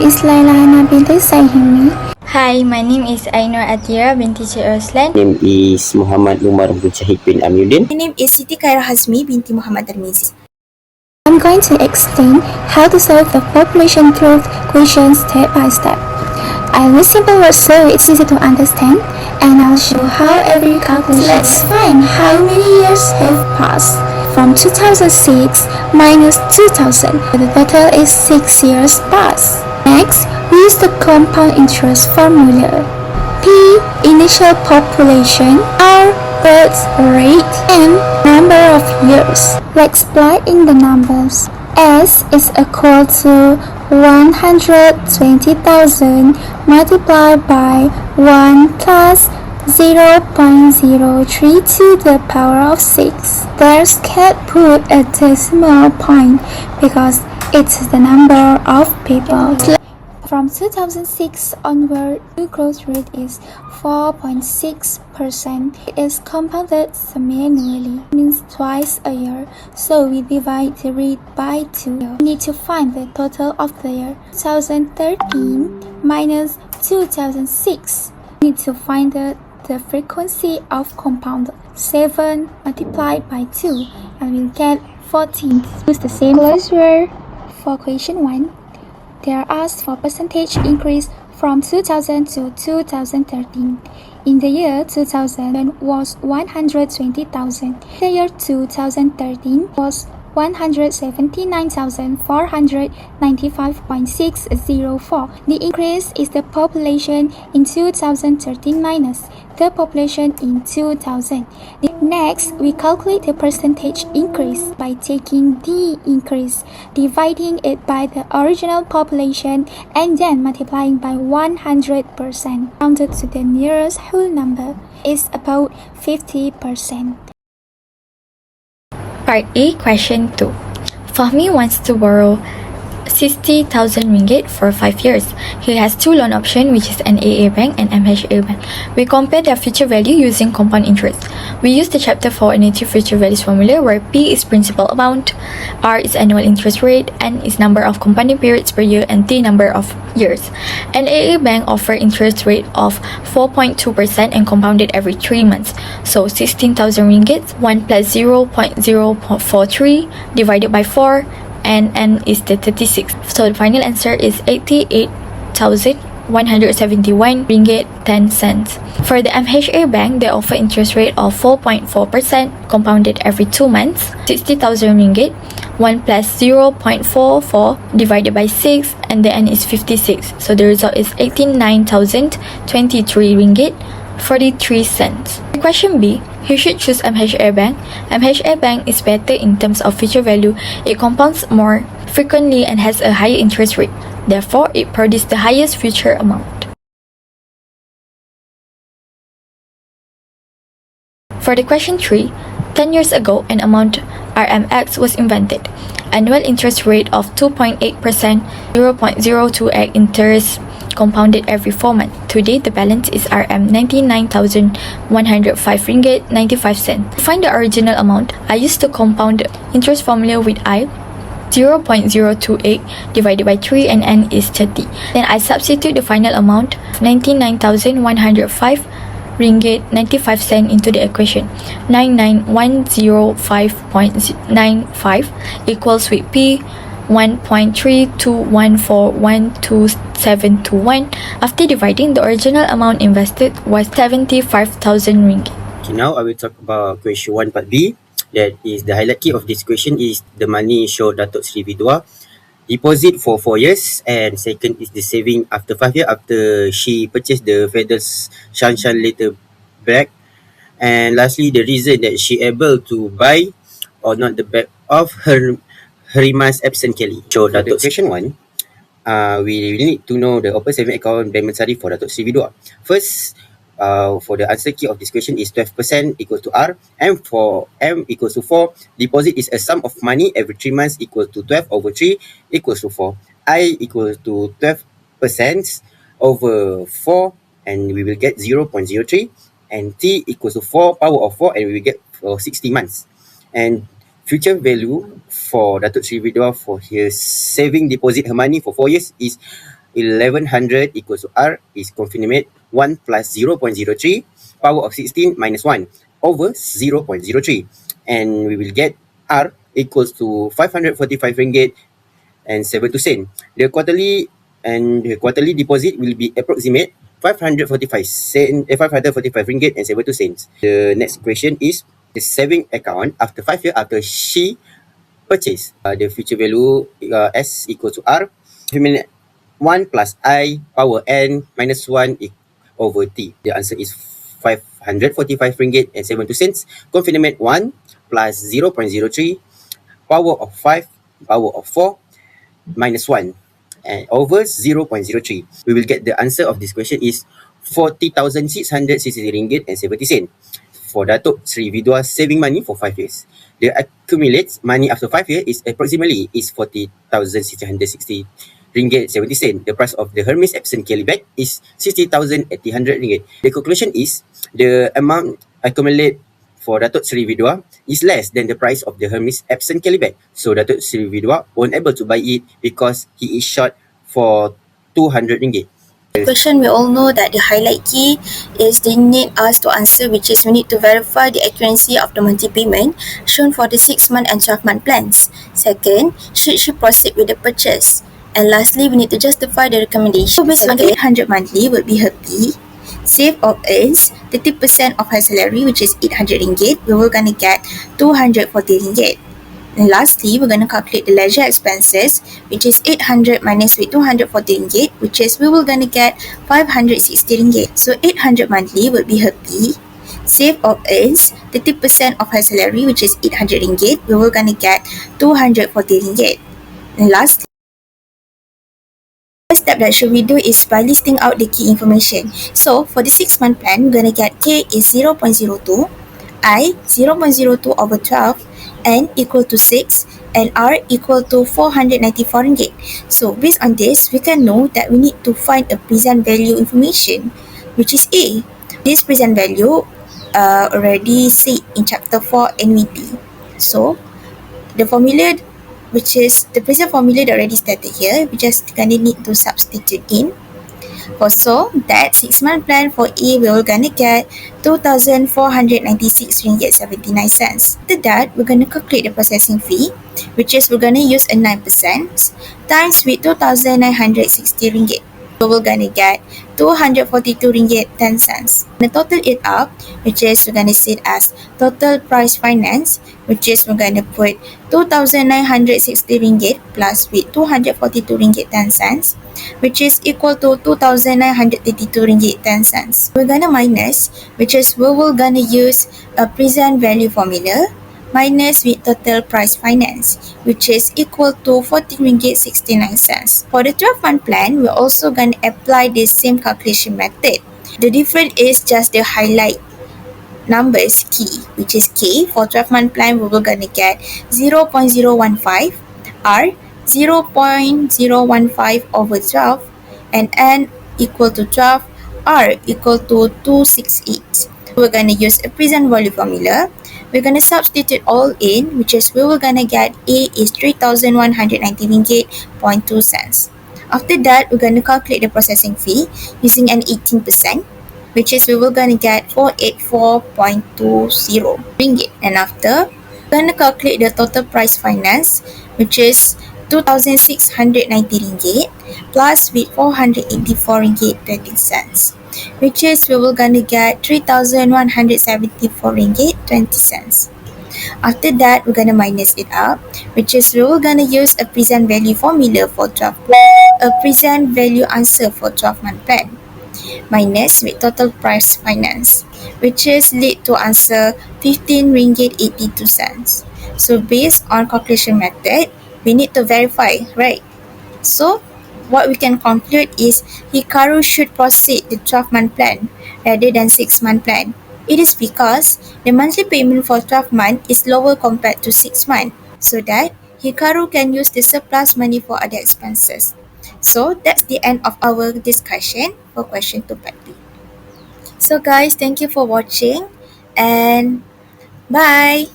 is Laila Hana binti Saihimi. Hi, my name is Ainur Atira binti Cik Roslan. My name is Muhammad Umar Mujahid bin Amyudin. My name is Siti Khaira Hazmi binti Muhammad Tarmizi. I'm going to explain how to solve the population growth question step by step. I'll use simple words so it's easy to understand, and I'll show how every calculation. Let's find how many years have passed. From 2006 minus 2000, the total is 6 years past. Next, we use the compound interest formula. P, initial population, R, birth rate, M, number of years. Let's plug in the numbers. S is equal to 120,000 multiplied by 1 plus 0.03 to the power of 6. There's can't put a decimal point because it's the number of people. From 2006 onward, the growth rate is 4.6%. It is compounded semi-annually, means twice a year. So we divide the rate by 2. We need to find the total of the year 2013 minus 2006. We need to find the frequency of compound 7 multiplied by 2, and we'll get 14. Use the same closure for question 1. They are asked for percentage increase from 2000 to 2013. In the year 2000 was 120,000. The year 2013 was 179,495.604. The increase is the population in 2013 minus the population in 2000. Next, we calculate the percentage increase by taking the increase, dividing it by the original population, and then multiplying by 100%. Rounded to the nearest whole number is about 50%. Part A, question 2. Fahmi wants to borrow 60,000 ringgit for 5 years. He has two loan options, which is an AA bank and MHA bank. We compare their future value using compound interest. We use the chapter 4 annuity future values formula, where P is principal amount, R is annual interest rate, N is number of compounding periods per year, and T number of years. An AA bank offer interest rate of 4.2% and compounded every 3 months. So 16,000 ringgit, 1 plus 0.043 divided by 4, and N is the 36. So the final answer is 88,171 ringgit 10 cents. For the MHA bank, they offer interest rate of 4.4% compounded every 2 months. 60,000 ringgit, 1 plus 0.44 divided by 6, and the N is 56. So the result is 89,023 ringgit 43 cents. Question B, he should choose MHA bank. MHA bank is better in terms of future value. It compounds more frequently and has a higher interest rate. Therefore, it produces the highest future amount. For the question 3, 10 years ago, an amount RMX was invented. Annual interest rate of 2.8%, 0.02x interest compounded every 4 months. Today, the balance is RM 99,105 ringgit 95 cents. To find the original amount, I used the compound interest formula with I 0.028 divided by 3 and N is 30. Then I substitute the final amount 99,105 ringgit 95 cents into the equation. 99105.95 equals with P 1.32141271. After dividing, the original amount invested was 75,000 ringgit. Okay, now I will talk about question 1 part B. That is the highlight key of this question is the money show Datuk Sri Vidua deposit for 4 years, and second is the saving after 5 years after she purchased the Federal Shanshan later back, and lastly the reason that she able to buy or not the back of her Herimas absent Kelly. So Datuk question 1, we need to know the open saving account Bank Mentari for Datuk Sri Vidua. First, for the answer key of this question is 12% equals to R, and for M equals to 4, deposit is a sum of money every 3 months equals to 12 over 3 equals to 4. I equals to 12% over 4, and we will get 0.03, and T equals to 4 power of 4, and we will get for 60 months. And future value for Datuk Sri Vidua for his saving deposit her money for 4 years is 1100 equals to R is confirmed 1 plus 0.03 power of 16 minus 1 over 0.03, and we will get R equals to 545 ringgit and 72 sen. The quarterly deposit will be approximate 545 sen, 545 ringgit and 72 cents. The next question is the saving account after 5 years after she purchase. The future value S equals to R. 1 plus I power N minus 1 over T. The answer is 545 ringgit and 72 cents. Confirmation 1 plus 0.03 power of 5 power of 4 minus 1 and over 0.03. We will get the answer of this question is 40,660 ringgit and 70 sen. For Datuk Sri Vidua saving money for 5 years. The accumulated money after 5 years is approximately is 40,660 ringgit 70 sen. The price of the Hermes Epson Kelly bag is 60,800 ringgit. The conclusion is the amount accumulated for Datuk Sri Vidua is less than the price of the Hermes Epson Kelly bag. So Datuk Sri Vidua won't able to buy it because he is short for 200 ringgit. Question, we all know that the highlight key is they need us to answer, which is we need to verify the accuracy of the monthly payment shown for the 6-month and 12-month plans. Second, should she proceed with the purchase? And lastly, we need to justify the recommendation. So based on 800 monthly would be her P. Save or earns 30% of her salary, which is 800 ringgit. We were going to get 240 ringgit. And lastly, we're going to calculate the leisure expenses, which is 800 minus with 240 ringgit, which is we will going to get 560 ringgit. So 800 monthly will be her P. Save or earns 30% of her salary, which is 800 ringgit. We will going to get 240 ringgit. And lastly, the step that should we do is by listing out the key information. So for the 6-month plan, we're going to get K is 0.02, I 0.02 over 12, N equal to 6, and R equal to 494 ringgit. So based on this, we can know that we need to find a present value information, which is A. This present value already said in chapter 4 Annuity. So the formula, which is the present formula that already stated here, we just gonna need to substitute in. Also, that 6-month plan for A, we're gonna get 2,496 ringgit 79 cents. After that, we're gonna calculate the processing fee, which is we're gonna use a 9% times with 2,960 ringgit. So we're gonna get 242 ringgit 10 cents. We're gonna total it up, which is we're gonna see it as total price finance, which is we're gonna put 2,960 ringgit plus with 242 ringgit 10 cents, which is equal to 2,932 ringgit 10 cents. We're gonna minus, which is we will gonna use a present value formula minus with total price finance, which is equal to 14 ringgit 69 cents. For the 12-month plan, we're also gonna apply the same calculation method. The difference is just the highlight numbers key, which is K. For 12-month plan, we will gonna get 0.015, R 0.015 over 12, and N equal to 12, R equal to 268. We're gonna use a present value formula. We're gonna substitute all in, which is we will gonna get A is 3,190 ringgit 0.2 cents. After that, we're gonna calculate the processing fee using an 18%, which is we will gonna get 484.20 ringgit. And after, we're gonna calculate the total price finance, which is 2,690 ringgit plus with 484 ringgit 20 cents, which is we will gonna get 3,174 ringgit 20 cents. After that, we're gonna minus it up, which is we will gonna use a present value formula for 12, a present value answer for 12-month plan, minus with total price finance, which is lead to answer 15 ringgit 82 cents. So based on calculation method, we need to verify, right? So what we can conclude is Hikaru should proceed the 12-month plan rather than 6-month plan. It is because the monthly payment for 12 months is lower compared to 6 months, so that Hikaru can use the surplus money for other expenses. So that's the end of our discussion for question 2 part B. So guys, thank you for watching and bye!